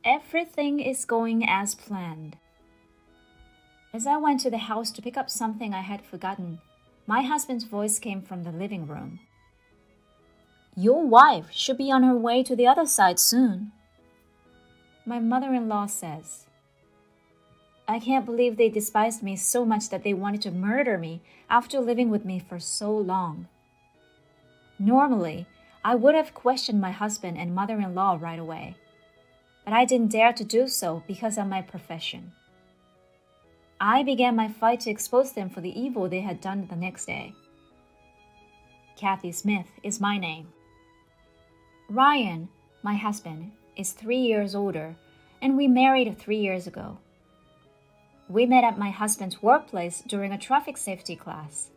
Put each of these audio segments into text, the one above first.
Everything is going as planned. As I went to the house to pick up something I had forgotten, my husband's voice came from the living room. Your wife should be on her way to the other side soon. My mother-in-law says, I can't believe they despised me so much that they wanted to murder me after living with me for so long. Normally, I would have questioned my husband and mother-in-law right away, but I didn't dare to do so because of my profession. I began my fight to expose them for the evil they had done the next day. Kathy Smith is my name. Ryan, my husband, is 3 years older, and we married 3 years ago. We met at my husband's workplace during a traffic safety class.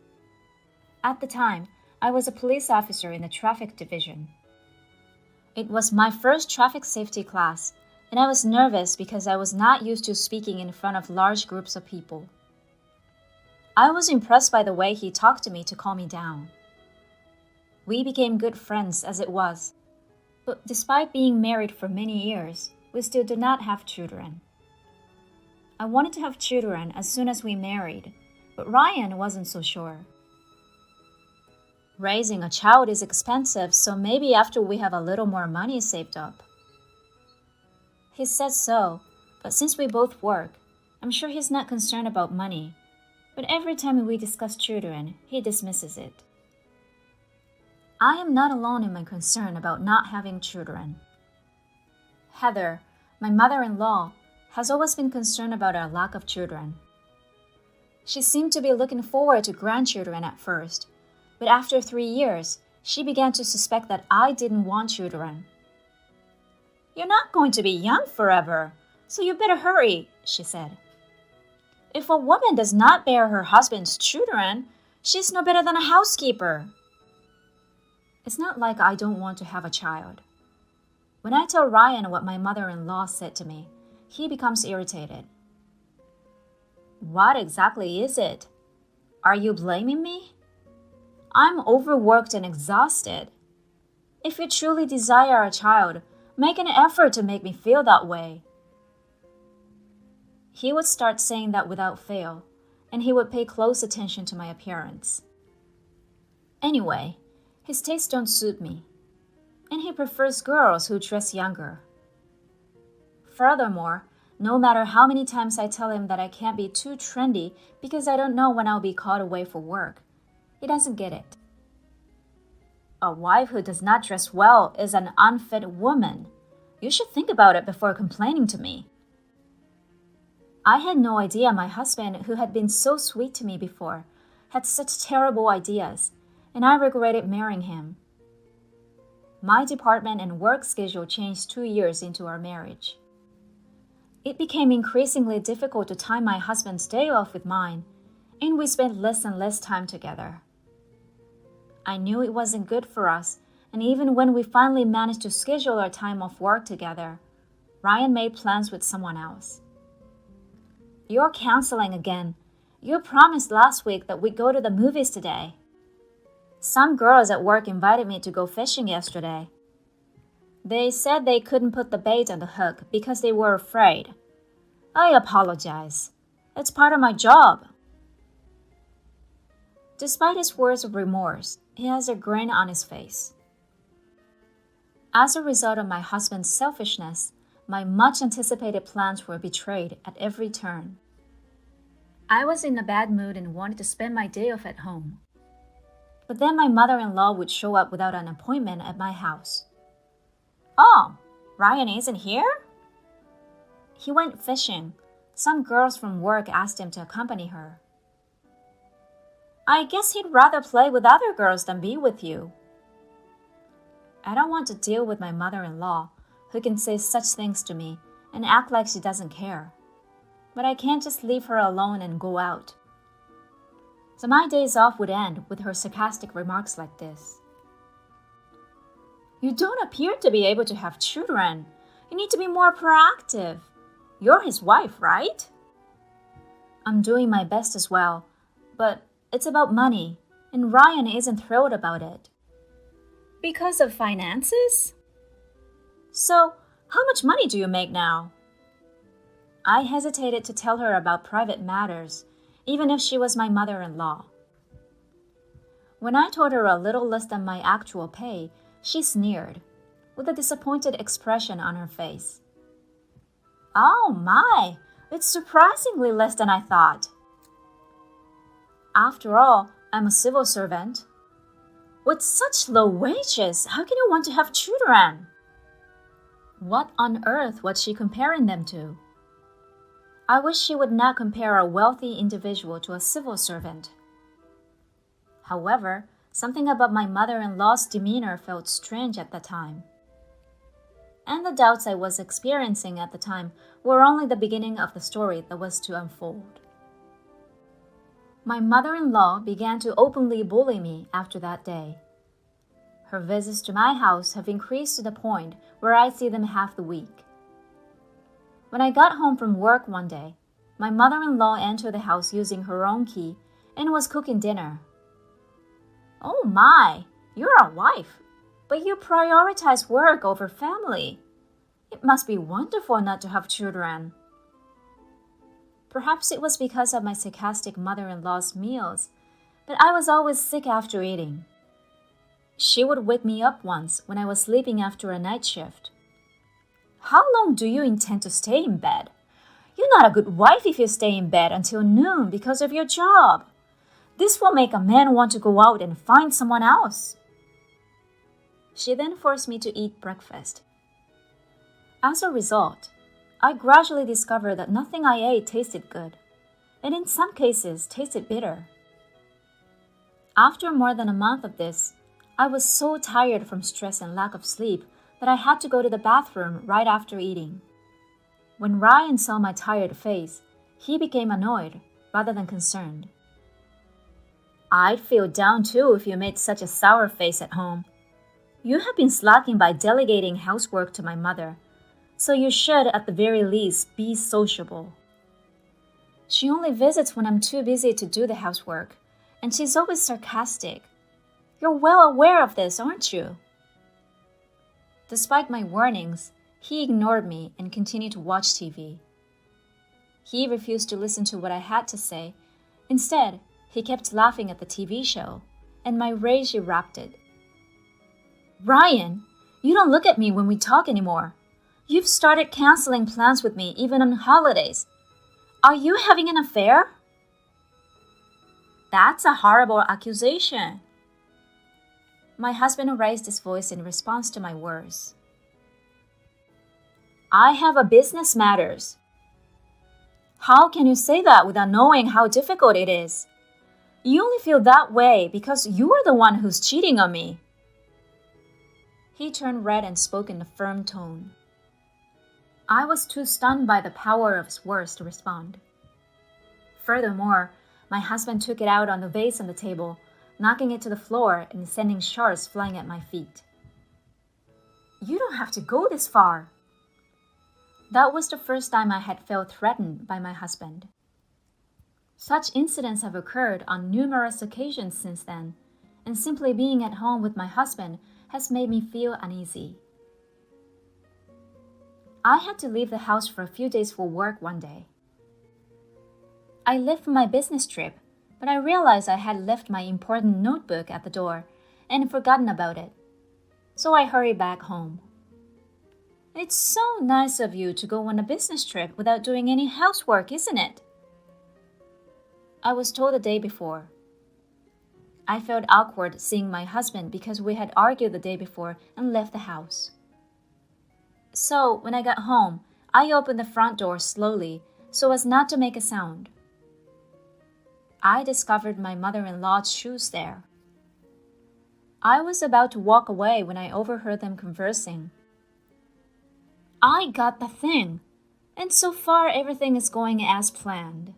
At the time, I was a police officer in the traffic division. It was my first traffic safety class, and I was nervous because I was not used to speaking in front of large groups of people. I was impressed by the way he talked to me to calm me down. We became good friends as it was, but despite being married for many years, we still did not have children. I wanted to have children as soon as we married, but Ryan wasn't so sure. Raising a child is expensive, so maybe after we have a little more money saved up. He says so, but since we both work, I'm sure he's not concerned about money. But every time we discuss children, he dismisses it. I am not alone in my concern about not having children. Heather, my mother-in-law, has always been concerned about our lack of children. She seemed to be looking forward to grandchildren at first, but after 3 years, she began to suspect that I didn't want children. You're not going to be young forever, so you better hurry, she said. If a woman does not bear her husband's children, she's no better than a housekeeper. It's not like I don't want to have a child. When I tell Ryan what my mother-in-law said to me, he becomes irritated. What exactly is it? Are you blaming me? I'm overworked and exhausted. If you truly desire a child, make an effort to make me feel that way. He would start saying that without fail, and he would pay close attention to my appearance. Anyway, his tastes don't suit me, and he prefers girls who dress younger. Furthermore, no matter how many times I tell him that I can't be too trendy because I don't know when I'll be called away for work, he doesn't get it. A wife who does not dress well is an unfit woman. You should think about it before complaining to me. I had no idea my husband, who had been so sweet to me before, had such terrible ideas, and I regretted marrying him. My department and work schedule changed 2 years into our marriage. It became increasingly difficult to time my husband's day off with mine, and we spent less and less time together. I knew it wasn't good for us, and even when we finally managed to schedule our time off work together, Ryan made plans with someone else. You're canceling again. You promised last week that we'd go to the movies today. Some girls at work invited me to go fishing yesterday. They said they couldn't put the bait on the hook because they were afraid. I apologize. It's part of my job. Despite his words of remorse, he has a grin on his face. As a result of my husband's selfishness, my much-anticipated plans were betrayed at every turn. I was in a bad mood and wanted to spend my day off at home. But then my mother-in-law would show up without an appointment at my house. Oh, Ryan isn't here? He went fishing. Some girls from work asked him to accompany her. I guess he'd rather play with other girls than be with you. I don't want to deal with my mother-in-law, who can say such things to me and act like she doesn't care. But I can't just leave her alone and go out. So my days off would end with her sarcastic remarks like this. You don't appear to be able to have children. You need to be more proactive. You're his wife, right? I'm doing my best as well, but it's about money, and Ryan isn't thrilled about it. Because of finances? So, How much money do you make now? I hesitated to tell her about private matters, even if she was my mother-in-law. When I told her a little less than my actual pay, she sneered, with a disappointed expression on her face. Oh my, it's surprisingly less than I thought. After all, I'm a civil servant. With such low wages, how can you want to have children? What on earth was she comparing them to? I wish she would not compare a wealthy individual to a civil servant. However, something about my mother-in-law's demeanor felt strange at the time. And the doubts I was experiencing at the time were only the beginning of the story that was to unfold. My mother-in-law began to openly bully me after that day. Her visits to my house have increased to the point where I see them half the week. When I got home from work one day, my mother-in-law entered the house using her own key and was cooking dinner. Oh my, you're a wife, but you prioritize work over family. It must be wonderful not to have children. Perhaps it was because of my sarcastic mother-in-law's meals, but I was always sick after eating. She would wake me up once when I was sleeping after a night shift. How long do you intend to stay in bed? You're not a good wife if you stay in bed until noon because of your job. This will make a man want to go out and find someone else. She then forced me to eat breakfast. As a result, I gradually discovered that nothing I ate tasted good, and in some cases tasted bitter. After more than a month of this, I was so tired from stress and lack of sleep that I had to go to the bathroom right after eating. When Ryan saw my tired face, he became annoyed rather than concerned. I'd feel down too if you made such a sour face at home. You have been slacking by delegating housework to my mother, so you should at the very least be sociable. She only visits when I'm too busy to do the housework, and she's always sarcastic. You're well aware of this, aren't you? Despite my warnings, he ignored me and continued to watch TV. He refused to listen to what I had to say. Instead, he kept laughing at the TV show, and my rage erupted. Ryan, you don't look at me when we talk anymore. You've started canceling plans with me even on holidays. Are you having an affair? That's a horrible accusation. My husband raised his voice in response to my words. I have a business matters. How can you say that without knowing how difficult it is? You only feel that way because you are the one who's cheating on me. He turned red and spoke in a firm tone. I was too stunned by the power of his words to respond. Furthermore, my husband took it out on the vase on the table, knocking it to the floor and sending shards flying at my feet. You don't have to go this far. That was the first time I had felt threatened by my husband. Such incidents have occurred on numerous occasions since then, and simply being at home with my husband has made me feel uneasy. I had to leave the house for a few days for work one day. I left for my business trip, but I realized I had left my important notebook at the door and forgotten about it, so I hurried back home. It's so nice of you to go on a business trip without doing any housework, isn't it? I was told the day before. I felt awkward seeing my husband because we had argued the day before and left the house. So, when I got home, I opened the front door slowly so as not to make a sound. I discovered my mother-in-law's shoes there. I was about to walk away when I overheard them conversing. I got the thing, and so far everything is going as planned.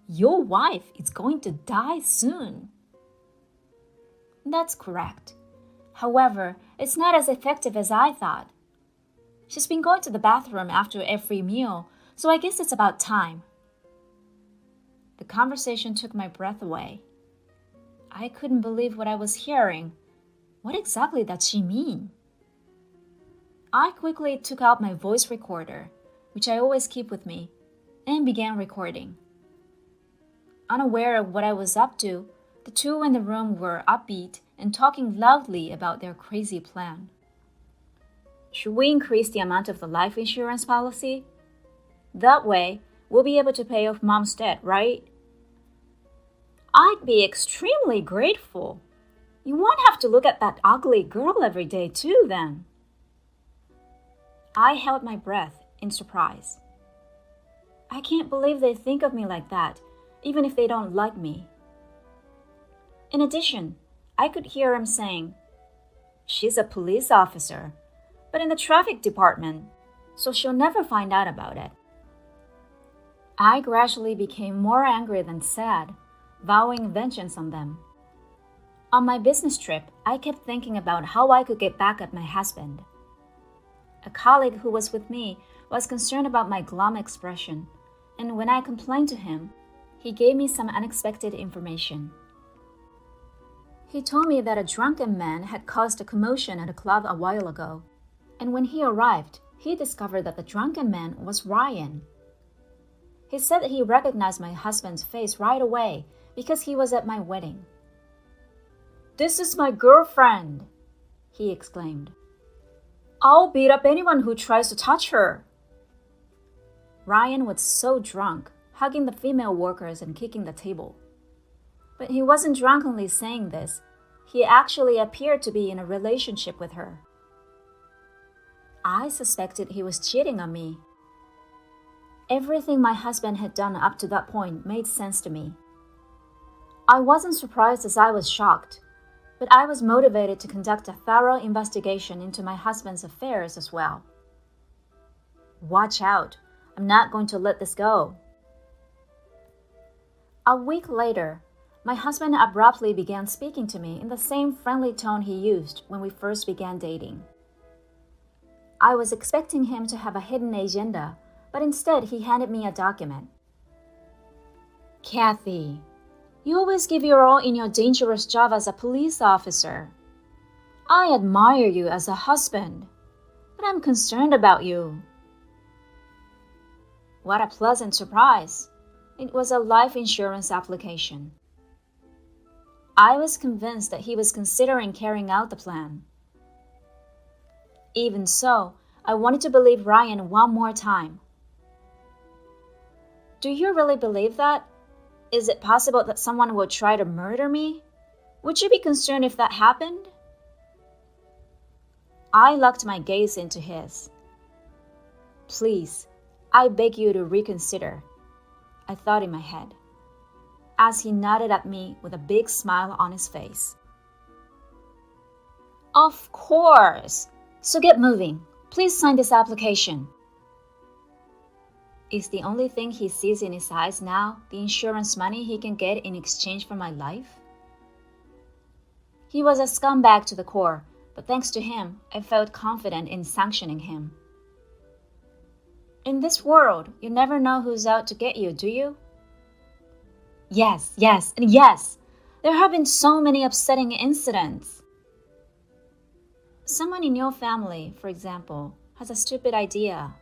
Your wife is going to die soon. That's correct. However, it's not as effective as I thought. She's been going to the bathroom after every meal, so I guess it's about time. The conversation took my breath away. I couldn't believe what I was hearing. What exactly does she mean? I quickly took out my voice recorder, which I always keep with me, and began recording. Unaware of what I was up to, the two in the room were upbeat and talking loudly about their crazy plan. Should we increase the amount of the life insurance policy? That way, we'll be able to pay off Mom's debt, right? I'd be extremely grateful. You won't have to look at that ugly girl every day too, then. I held my breath in surprise. I can't believe they think of me like that, even if they don't like me. In addition, I could hear him saying, "She's a police officer, but in the traffic department, so she'll never find out about it." I gradually became more angry than sad, vowing vengeance on them. On my business trip, I kept thinking about how I could get back at my husband. A colleague who was with me was concerned about my glum expression, and when I complained to him, he gave me some unexpected information. He told me that a drunken man had caused a commotion at a club a while ago, and when he arrived, he discovered that the drunken man was Ryan. He said that he recognized my husband's face right away because he was at my wedding. "This is my girlfriend," he exclaimed. "I'll beat up anyone who tries to touch her." Ryan was so drunk, hugging the female workers and kicking the table. But he wasn't drunkenly saying this. He actually appeared to be in a relationship with her. I suspected he was cheating on me. Everything my husband had done up to that point made sense to me. I wasn't surprised as I was shocked, but I was motivated to conduct a thorough investigation into my husband's affairs as well. Watch out, I'm not going to let this go. A week later, my husband abruptly began speaking to me in the same friendly tone he used when we first began dating. I was expecting him to have a hidden agenda, but instead he handed me a document. "Kathy, you always give your all in your dangerous job as a police officer. I admire you as a husband, but I'm concerned about you." What a pleasant surprise. It was a life insurance application. I was convinced that he was considering carrying out the plan. Even so, I wanted to believe Ryan one more time. "Do you really believe that? Is it possible that someone will try to murder me? Would you be concerned if that happened?" I locked my gaze into his. "Please, I beg you to reconsider," I thought in my head, as he nodded at me with a big smile on his face. "Of course! So get moving. Please sign this application." Is the only thing he sees in his eyes now the insurance money he can get in exchange for my life? He was a scumbag to the core, but thanks to him, I felt confident in sanctioning him. In this world, you never know who's out to get you, do you? Yes, and yes! There have been so many upsetting incidents. Someone in your family, for example, has a stupid idea.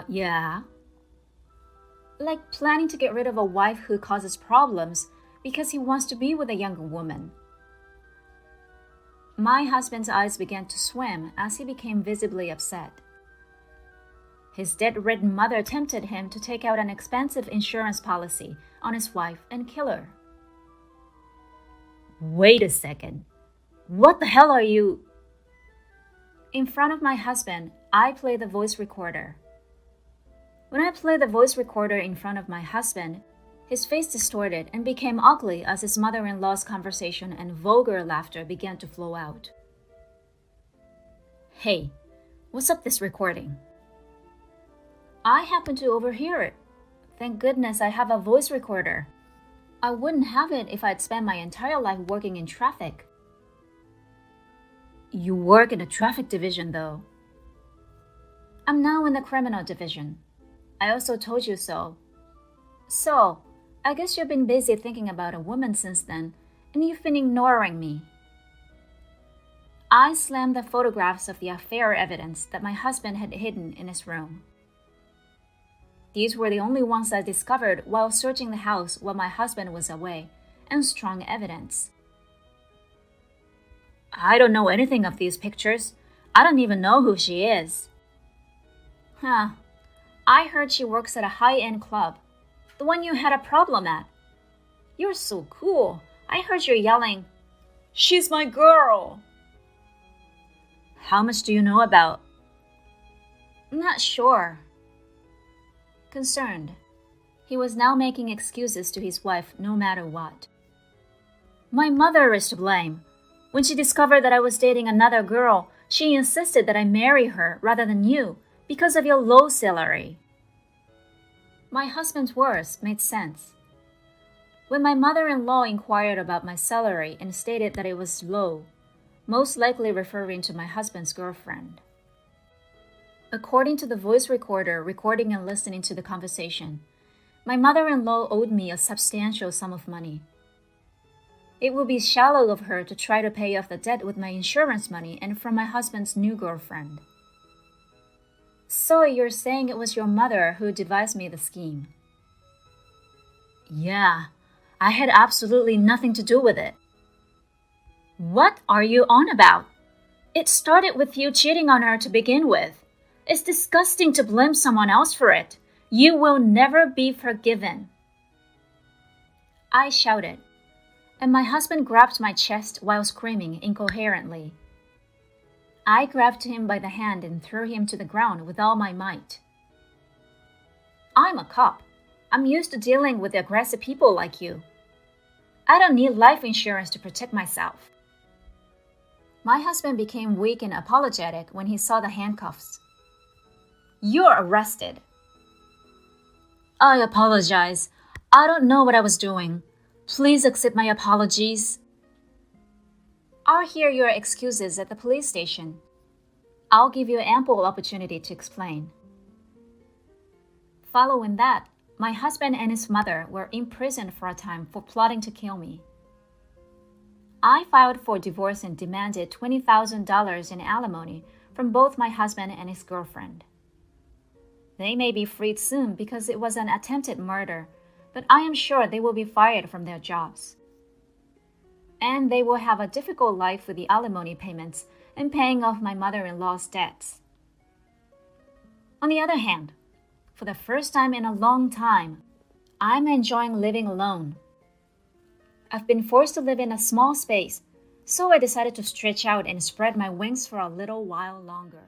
Yeah. Like planning to get rid of a wife who causes problems because he wants to be with a younger woman. My husband's eyes began to swim as he became visibly upset. His debt-ridden mother tempted him to take out an expensive insurance policy on his wife and kill her. Wait a second. What the hell are you? In front of my husband, I play the voice recorder. When I play the voice recorder in front of my husband, his face distorted and became ugly as his mother-in-law's conversation and vulgar laughter began to flow out. Hey, what's up this recording? I happened to overhear it. Thank goodness I have a voice recorder. I wouldn't have it if I'd spent my entire life working in traffic. You work in the traffic division, though. I'm now in the criminal division. I also told you so. So, I guess you've been busy thinking about a woman since then, and you've been ignoring me. I slammed the photographs of the affair evidence that my husband had hidden in his room. These were the only ones I discovered while searching the house while my husband was away, and strong evidence. I don't know anything of these pictures. I don't even know who she is. Huh. I heard she works at a high-end club, the one you had a problem at. You're so cool. I heard you yelling, "She's my girl!" How much do you know about? Not sure. Concerned. He was now making excuses to his wife no matter what. My mother is to blame. When she discovered that I was dating another girl, she insisted that I marry her rather than you because of your low salary. My husband's words made sense. When my mother-in-law inquired about my salary and stated that it was low, most likely referring to my husband's girlfriend. According to the voice recorder recording and listening to the conversation, my mother-in-law owed me a substantial sum of money. It would be shallow of her to try to pay off the debt with my insurance money and from my husband's new girlfriend. So you're saying it was your mother who devised me the scheme? Yeah, I had absolutely nothing to do with it. What are you on about? It started with you cheating on her to begin with. It's disgusting to blame someone else for it. You will never be forgiven. I shouted, and my husband grabbed my chest while screaming incoherently. I grabbed him by the hand and threw him to the ground with all my might. I'm a cop. I'm used to dealing with aggressive people like you. I don't need life insurance to protect myself. My husband became weak and apologetic when he saw the handcuffs. You're arrested. I apologize. I don't know what I was doing. Please accept my apologies. I'll hear your excuses at the police station. I'll give you ample opportunity to explain. Following that, my husband and his mother were imprisoned for a time for plotting to kill me. I filed for divorce and demanded $20,000 in alimony from both my husband and his girlfriend. They may be freed soon because it was an attempted murder, but I am sure they will be fired from their jobs. And they will have a difficult life with the alimony payments and paying off my mother-in-law's debts. On the other hand, for the first time in a long time, I'm enjoying living alone. I've been forced to live in a small space, so I decided to stretch out and spread my wings for a little while longer.